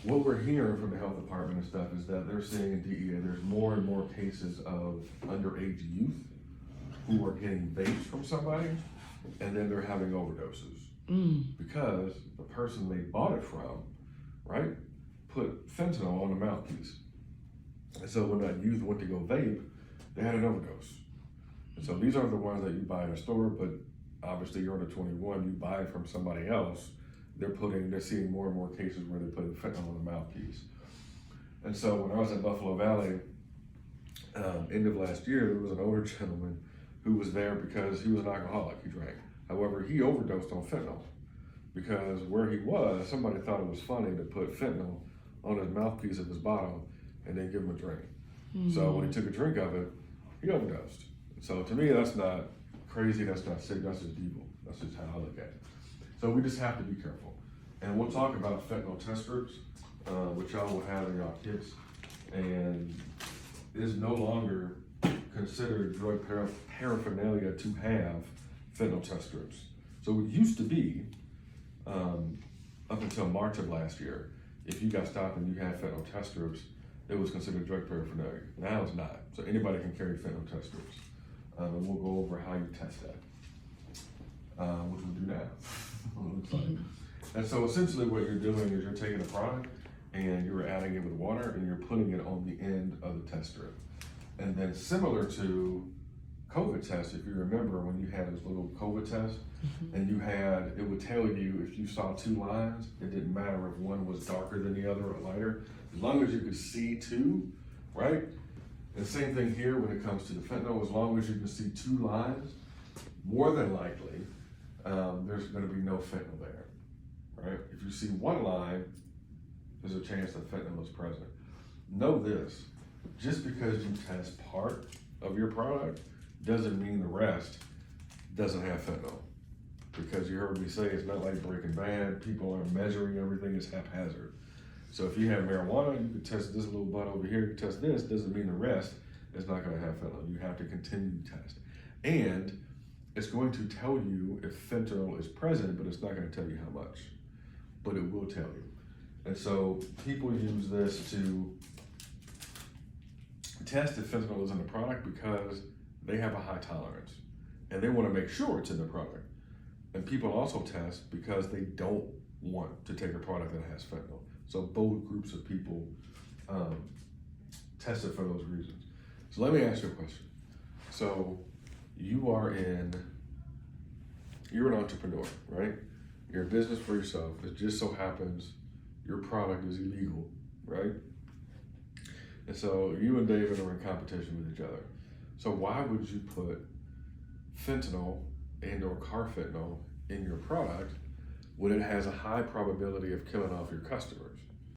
what we're hearing from the health department and stuff is that they're seeing in DEA, there's more and more cases of underage youth who are getting vapes from somebody, and then they're having overdoses. Because the person they bought it from, right, put fentanyl on the mouthpiece. And so when that youth went to go vape, they had an overdose. And so these aren't the ones that you buy in a store, but obviously you're under 21, you buy it from somebody else, they're seeing more and more cases where they're putting fentanyl on the mouthpiece. And so when I was at Buffalo Valley, end of last year, there was an older gentleman who was there because he was an alcoholic, he drank. However, he overdosed on fentanyl because where he was, somebody thought it was funny to put fentanyl on his mouthpiece of his bottle and then give him a drink. So when he took a drink of it, he overdosed. So to me, that's not crazy, that's not sick, that's just evil. That's just how I look at it. So we just have to be careful. And we'll talk about fentanyl test strips, which y'all will have in y'all kits, and it is no longer considered drug paraphernalia to have fentanyl test strips. So it used to be, up until March of last year, if you got stopped and you had fentanyl test strips, it was considered drug paraphernalia. Now it's not. So anybody can carry fentanyl test strips. And we'll go over how you test that, which we'll do now. It looks like. And so essentially what you're doing is you're taking a product and you're adding it with water and you're putting it on the end of the test strip. And then similar to COVID tests, if you remember when you had this little COVID test and it would tell you if you saw two lines, it didn't matter if one was darker than the other or lighter, as long as you could see two, right? And same thing here when it comes to the fentanyl, as long as you can see two lines, more than likely, there's gonna be no fentanyl there, right? If you see one line, there's a chance that fentanyl is present. Know this, just because you test part of your product doesn't mean the rest doesn't have fentanyl. Because you heard me say it's not like Breaking Bad, people are measuring everything, it's haphazard. So if you have marijuana, you can test this little bud over here, you test this, doesn't mean the rest is not gonna have fentanyl. You have to continue to test. And it's going to tell you if fentanyl is present, but it's not gonna tell you how much, but it will tell you. And so people use this to test if fentanyl is in the product because they have a high tolerance and they wanna make sure it's in the product. And people also test because they don't want to take a product that has fentanyl. So both groups of people test it for those reasons. So let me ask you a question. So you're an entrepreneur, right? You're a business for yourself. It just so happens your product is illegal, right? And so you and David are in competition with each other. So why would you put fentanyl and/or carfentanil in your product when it has a high probability of killing off your customers?